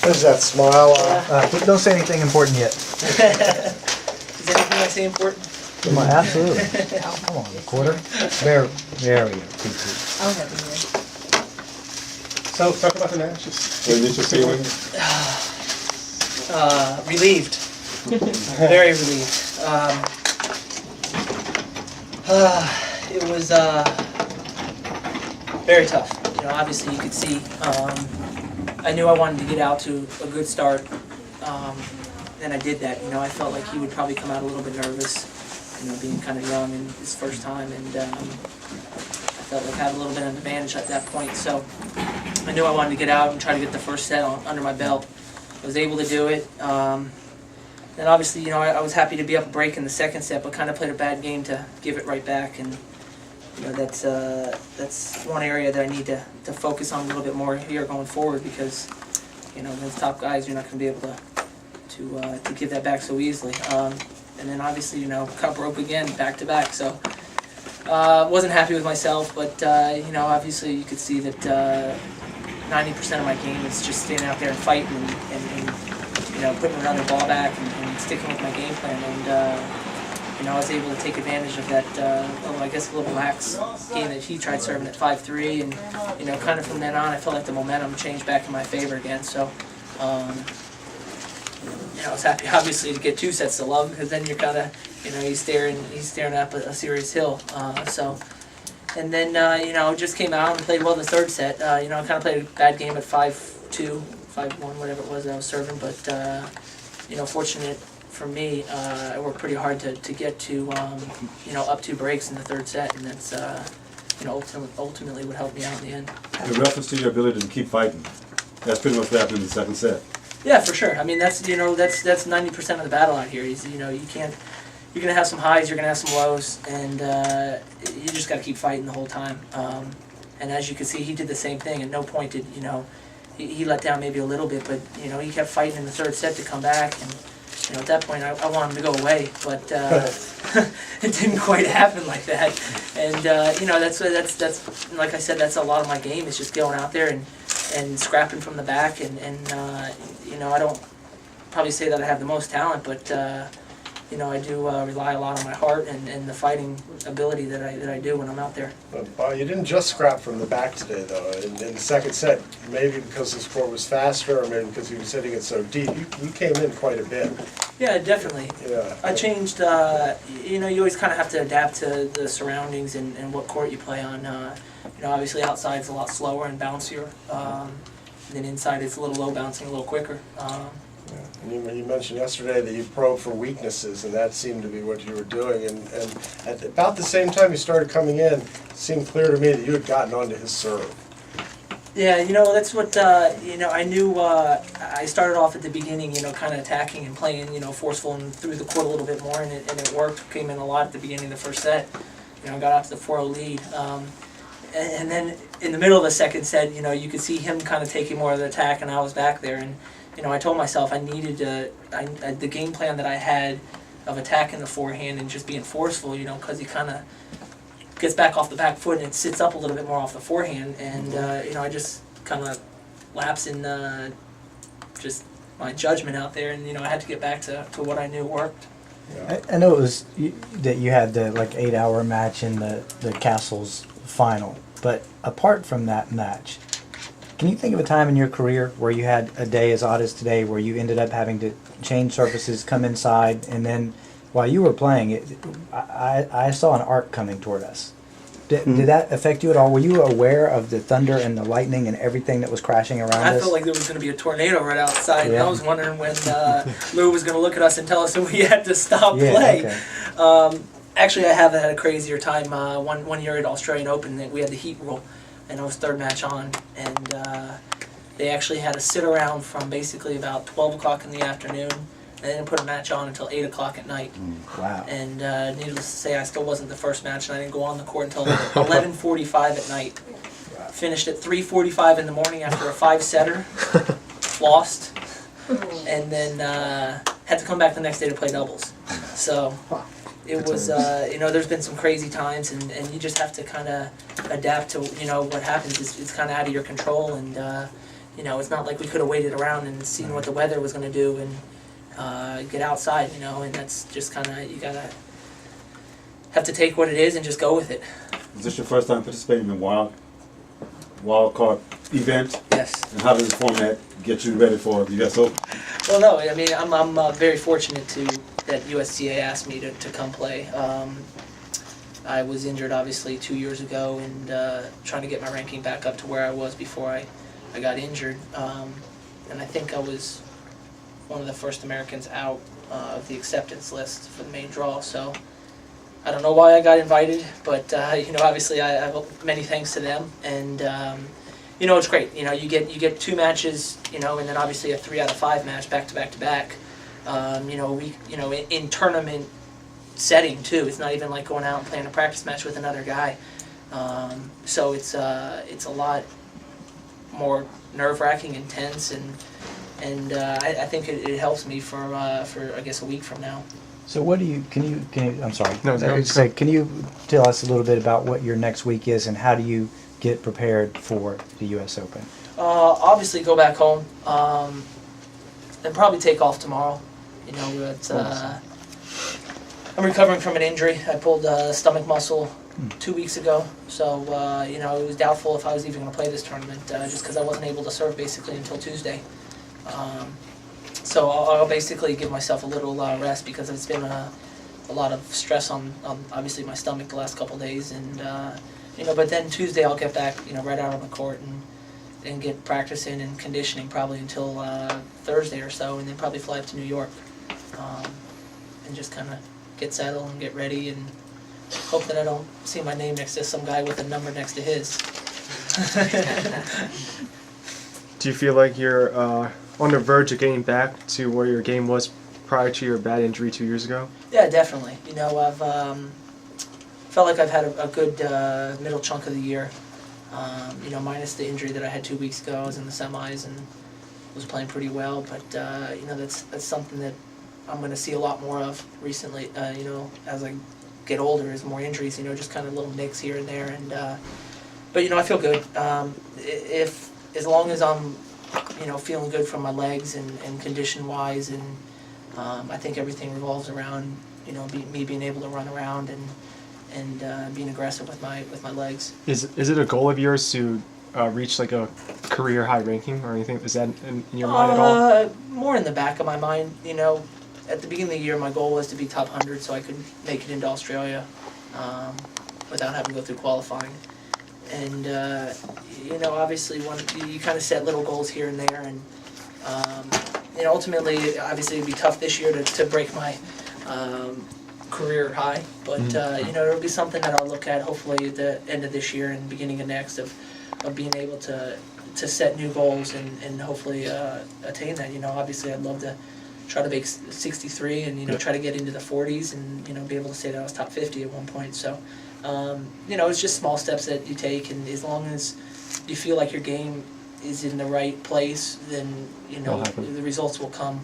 There's that smile. Don't say anything important yet. Is anything I say important? Come on, absolutely. Come on, recorder. Very, very PT. I'll have you here. So, talk about the matches. The initial feeling. Relieved. Very relieved. It was very tough. You know, obviously you could see. I knew I wanted to get out to a good start, and I did that. You know, I felt like he would probably come out a little bit nervous, you know, being kind of young and his first time, and I felt like I had a little bit of an advantage at that point. So I knew I wanted to get out and try to get the first set under my belt. I was able to do it. And obviously, you know, I was happy to be up a break in the second set, but kind of played a bad game to give it right back. And you know, that's one area that I need to focus on a little bit more here going forward, because you know, those top guys, you're not going to be able to give that back so easily. And then obviously, you know, cut broke again, back to back. So wasn't happy with myself, but you know, obviously you could see that 90% of my game is just standing out there and fighting and you know, putting another ball back and sticking with my game plan. And you know, I was able to take advantage of that, I guess a little lax game that he tried serving at 5-3, and you know, kind of from then on, I felt like the momentum changed back in my favor again. So, you know, I was happy, obviously, to get 2 sets to love, because then you're kind of, you know, he's staring up a serious hill. And then you know, just came out and played well in the third set. You know, I kind of played a bad game at 5-2, 5-1, whatever it was that I was serving, but you know, fortunate for me, I worked pretty hard to get to, you know, up 2 breaks in the third set, and that's, you know, ultimately what helped me out in the end. In reference to your ability to keep fighting, that's pretty much what happened in the second set. Yeah, for sure. I mean, that's, you know, that's 90% of the battle out here. You know, you're gonna have some highs, you're gonna have some lows, and you just got to keep fighting the whole time. And as you can see, he did the same thing. At no point did, you know, he let down maybe a little bit, but you know, he kept fighting in the third set to come back. And you know, at that point, I wanted him to go away, but it didn't quite happen like that. And you know, that's like I said, that's a lot of my game, is just going out there and scrapping from the back. And you know, I don't probably say that I have the most talent, but you know, I do rely a lot on my heart and the fighting ability that I do when I'm out there. But you didn't just scrap from the back today, though. In the second set, maybe because the score was faster, or maybe because he was hitting it so deep, you came in quite a bit. Yeah, definitely. Yeah. I changed, you know, you always kind of have to adapt to the surroundings and what court you play on. You know, obviously outside's a lot slower and bouncier, and then inside it's a little low bouncing, a little quicker. And you mentioned yesterday that you probed for weaknesses, and that seemed to be what you were doing. And at about the same time you started coming in, it seemed clear to me that you had gotten onto his serve. Yeah, you know, that's what, you know, I knew I started off at the beginning, you know, kind of attacking and playing, you know, forceful and through the court a little bit more, and it worked. Came in a lot at the beginning of the first set. You know, got out to the 4-0 lead. And then in the middle of the second set, you know, you could see him kind of taking more of the attack, and I was back there. And you know, I told myself I needed to, the game plan that I had of attacking the forehand and just being forceful, you know, because he kind of gets back off the back foot and it sits up a little bit more off the forehand. And, you know, I just kind of lapse in just my judgment out there. And, you know, I had to get back to what I knew worked. Yeah. I know it was that you had the 8-hour match in the Kastles final, but apart from that match, can you think of a time in your career where you had a day as odd as today where you ended up having to change surfaces, come inside, and then while you were playing, I saw an arc coming toward us. Did that affect you at all? Were you aware of the thunder and the lightning and everything that was crashing around us? I felt like there was going to be a tornado right outside, Yeah. and I was wondering when Lou was going to look at us and tell us that we had to stop play. Okay. Actually, I have had a crazier time. One year at Australian Open, we had the heat rule, and it was third match on, and they actually had to sit around from basically about 12 o'clock in the afternoon, and they didn't put a match on until 8 o'clock at night. Wow. And needless to say, I still wasn't the first match, and I didn't go on the court until 11:45 at night. Finished at 3:45 in the morning after a 5-setter, lost, and then had to come back the next day to play doubles. So it was, you know, there's been some crazy times, and you just have to kind of adapt to, you know, what happens. It's kind of out of your control, and You know, it's not like we could have waited around and seen what the weather was going to do and get outside, you know, and that's just kind of, you gotta have to take what it is and just go with it. Is this your first time participating in a wild card event? Yes. And how does the format get you ready for the U.S. Open? Well, no, I mean, I'm very fortunate that USTA asked me to come play. I was injured, obviously, 2 years ago, and trying to get my ranking back up to where I was before I got injured. And I think I was one of the first Americans out of the acceptance list for the main draw, so I don't know why I got invited, but you know, obviously I have many thanks to them, and you know, it's great. You know, you get 2 matches, you know, and then obviously a 3 out of 5 match back to back to back. You know, in tournament setting too. It's not even like going out and playing a practice match with another guy. So it's a lot more nerve-wracking, intense, and I think it helps me for I guess a week from now. So what do you, can you, I'm sorry. No, I was gonna say, can you tell us a little bit about what your next week is and how do you get prepared for the U.S. Open? Obviously go back home, and probably take off tomorrow. You know, it's, I'm recovering from an injury. I pulled a stomach muscle 2 weeks ago, so you know, it was doubtful if I was even going to play this tournament, just because I wasn't able to serve basically until Tuesday. So I'll basically give myself a little rest because it's been a lot of stress on obviously my stomach the last couple of days, and you know, but then Tuesday I'll get back, you know, right out on the court and get practicing and conditioning probably until Thursday or so, and then probably fly up to New York and just kind of get settled and get ready and hope that I don't see my name next to some guy with a number next to his. Do you feel like you're on the verge of getting back to where your game was prior to your bad injury 2 years ago? Yeah, definitely. You know, I've felt like I've had a good middle chunk of the year. You know, minus the injury that I had 2 weeks ago. I was in the semis and was playing pretty well, but you know, that's something that I'm going to see a lot more of recently. You know, as I get older, is more injuries. You know, just kind of little nicks here and there, and but you know, I feel good. If as long as I'm, you know, feeling good from my legs and condition wise, and I think everything revolves around, you know, me being able to run around and being aggressive with my legs. Is it a goal of yours to reach like a career high ranking or anything? Is that in your mind at all? More in the back of my mind. You know, at the beginning of the year, my goal was to be top 100 so I could make it into Australia without having to go through qualifying. And you know, obviously, when you kind of set little goals here and there, and you know, ultimately, obviously, it'd be tough this year to break my career high. But you know, it'll be something that I'll look at hopefully at the end of this year and beginning of next of being able to set new goals and hopefully attain that. You know, obviously, I'd love to try to make 63 and, you know, try to get into the 40s and, you know, be able to say that I was top 50 at one point. So, you know, it's just small steps that you take, and as long as you feel like your game is in the right place, then, you know, the results will come